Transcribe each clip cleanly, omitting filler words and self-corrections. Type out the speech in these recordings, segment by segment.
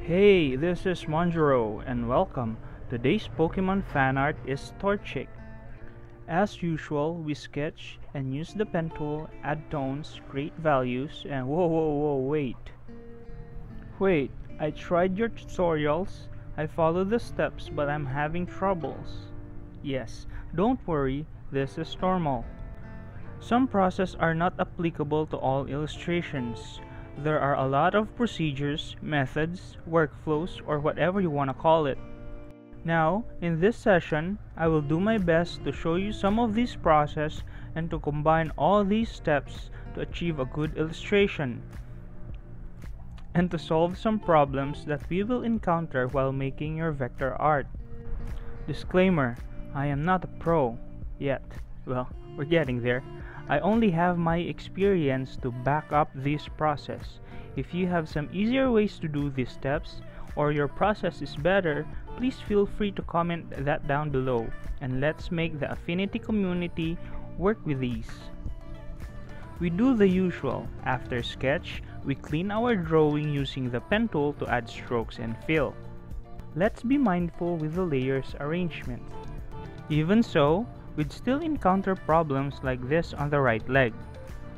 Hey, this is Monjuro and welcome. Today's Pokemon fan art is Torchic. As usual, we sketch and use the pen tool, add tones, create values, and wait. Wait, I tried your tutorials, I followed the steps, but I'm having troubles. Yes, don't worry, this is normal. Some processes are not applicable to all illustrations. There are a lot of procedures, methods, workflows, or whatever you want to call it. Now, in this session, I will do my best to show you some of these processes and to combine all these steps to achieve a good illustration and to solve some problems that we will encounter while making your vector art. Disclaimer, I am not a pro yet. Well, we're getting there. I only have my experience to back up this process. If you have some easier ways to do these steps or your process is better, please feel free to comment that down below and let's make the Affinity community work with these. We do the usual. After sketch, we clean our drawing using the pen tool to add strokes and fill. Let's be mindful with the layers arrangement. Even so, we'd still encounter problems like this on the right leg.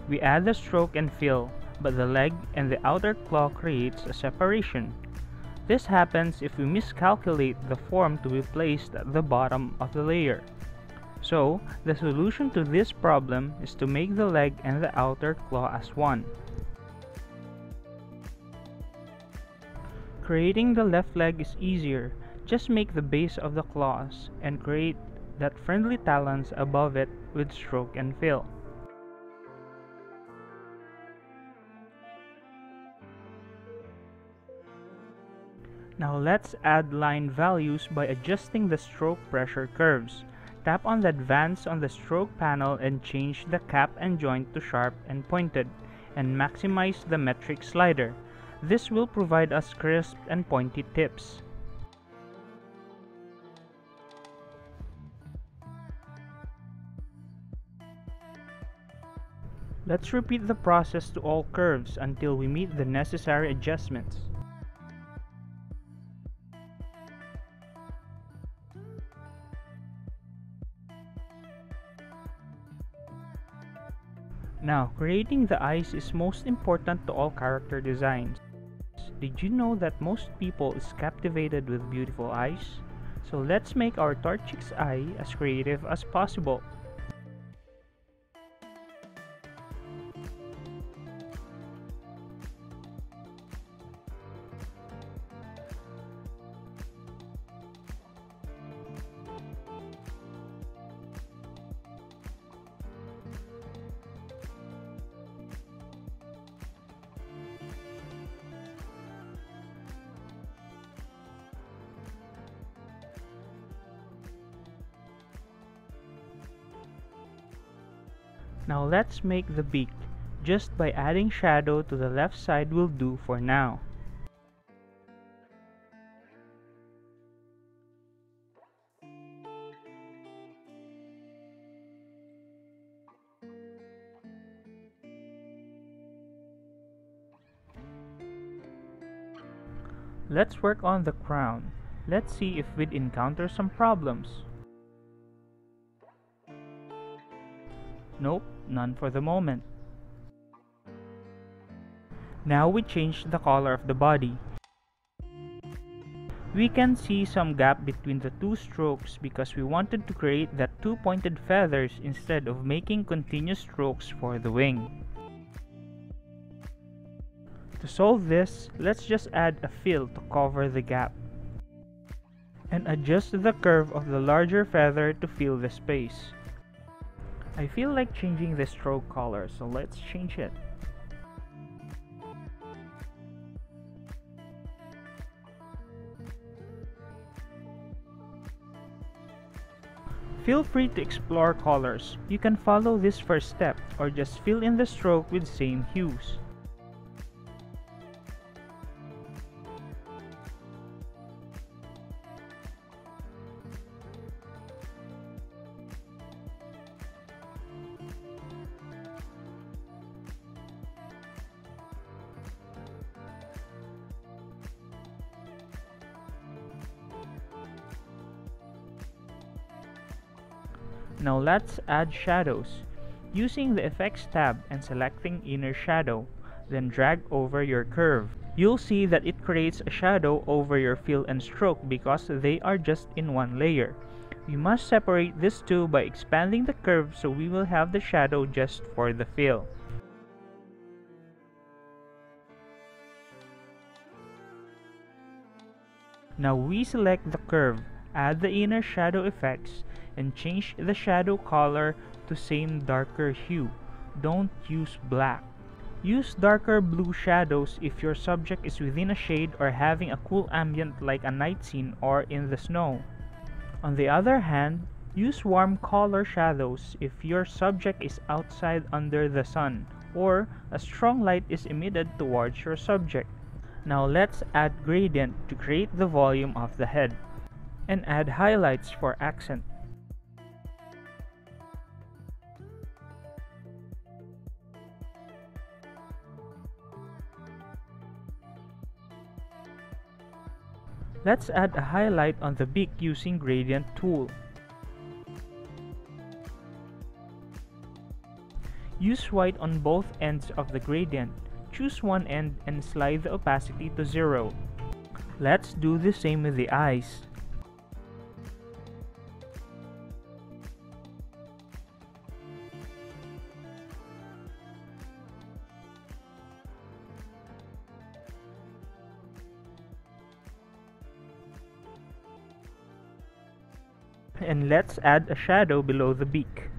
We add the stroke and fill, but the leg and the outer claw creates a separation. This happens if we miscalculate the form to be placed at the bottom of the layer. So, the solution to this problem is to make the leg and the outer claw as one. Creating the left leg is easier. Just make the base of the claws and create that friendly talons above it with stroke and fill. Now let's add line values by adjusting the stroke pressure curves. Tap on the advance on the stroke panel and change the cap and joint to sharp and pointed, and maximize the metric slider. This will provide us crisp and pointy tips. Let's repeat the process to all curves until we meet the necessary adjustments. Now, creating the eyes is most important to all character designs. Did you know that most people is captivated with beautiful eyes? So let's make our Torchic's eye as creative as possible. Now let's make the beak. Just by adding shadow to the left side will do for now. Let's work on the crown. Let's see if we'd encounter some problems. Nope, none for the moment. Now we change the color of the body. We can see some gap between the two strokes because we wanted to create that two pointed feathers instead of making continuous strokes for the wing. To solve this, let's just add a fill to cover the gap and adjust the curve of the larger feather to fill the space. I feel like changing the stroke color, so let's change it. Feel free to explore colors. You can follow this first step or just fill in the stroke with same hues. Now let's add shadows. Using the Effects tab and selecting Inner Shadow, then drag over your curve. You'll see that it creates a shadow over your fill and stroke because they are just in one layer. We must separate these two by expanding the curve so we will have the shadow just for the fill. Now we select the curve, add the inner shadow effects, and change the shadow color to same darker hue. Don't use black. Use darker blue shadows if your subject is within a shade or having a cool ambient like a night scene or in the snow. On the other hand, use warm color shadows if your subject is outside under the sun or a strong light is emitted towards your subject. Now let's add gradient to create the volume of the head, and add highlights for accent. Let's add a highlight on the beak using Gradient tool. Use white on both ends of the gradient. Choose one end and slide the opacity to 0. Let's do the same with the eyes. And let's add a shadow below the beak.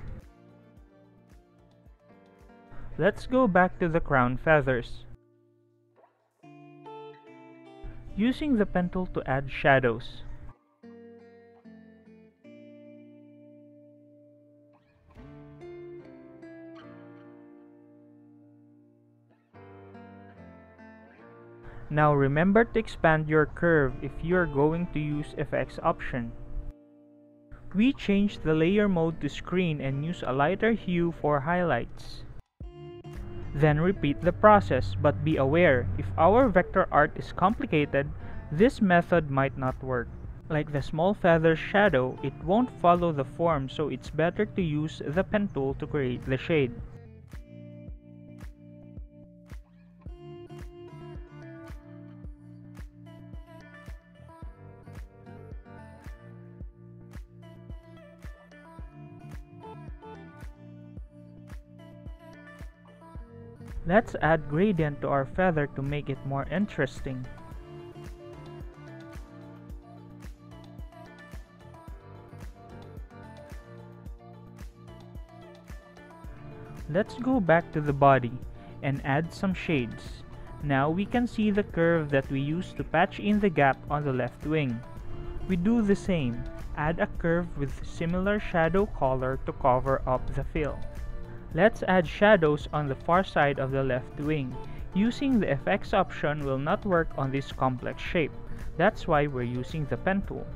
Let's go back to the crown feathers. Using the pen tool to add shadows. Now remember to expand your curve if you are going to use Effects option. We change the layer mode to screen and use a lighter hue for highlights. Then repeat the process, but be aware, if our vector art is complicated, this method might not work. Like the small feather shadow, it won't follow the form, so it's better to use the pen tool to create the shade. Let's add gradient to our feather to make it more interesting. Let's go back to the body and add some shades. Now we can see the curve that we used to patch in the gap on the left wing. We do the same, add a curve with similar shadow color to cover up the fill. Let's add shadows on the far side of the left wing. Using the Effects option will not work on this complex shape. That's why we're using the pen tool.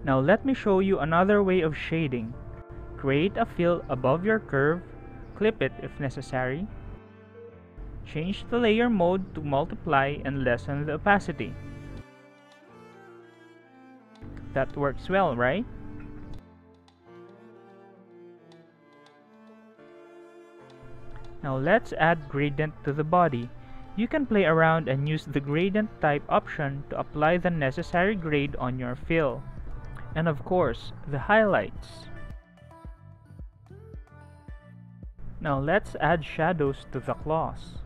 Now let me show you another way of shading. Create a fill above your curve, clip it if necessary. Change the layer mode to multiply and lessen the opacity. That works well, right? Now let's add gradient to the body. You can play around and use the gradient type option to apply the necessary grade on your fill. And of course, the highlights. Now let's add shadows to the claws.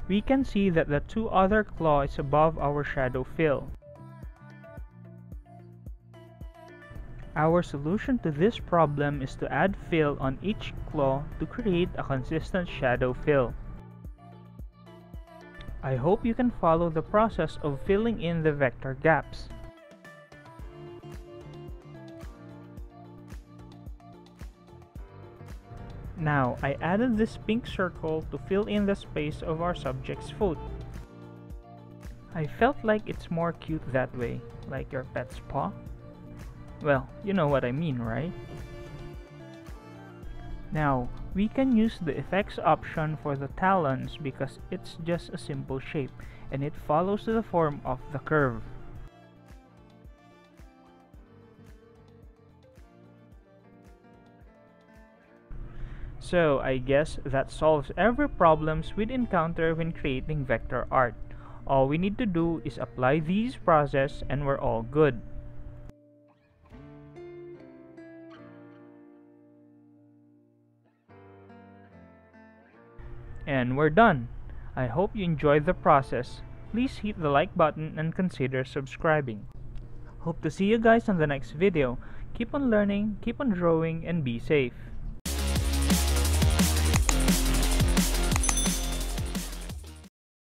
We can see that the two other claws is above our shadow fill. Our solution to this problem is to add fill on each claw to create a consistent shadow fill. I hope you can follow the process of filling in the vector gaps. Now, I added this pink circle to fill in the space of our subject's foot. I felt like it's more cute that way, like your pet's paw. Well, you know what I mean, right? Now, We can use the effects option for the talons because it's just a simple shape and it follows the form of the curve. So I guess that solves every problems we'd encounter when creating vector art. All we need to do is apply these processes and we're all good. And we're done. I hope you enjoyed the process. Please hit the like button and consider subscribing. Hope to see you guys on the next video. Keep on learning, keep on drawing, and be safe.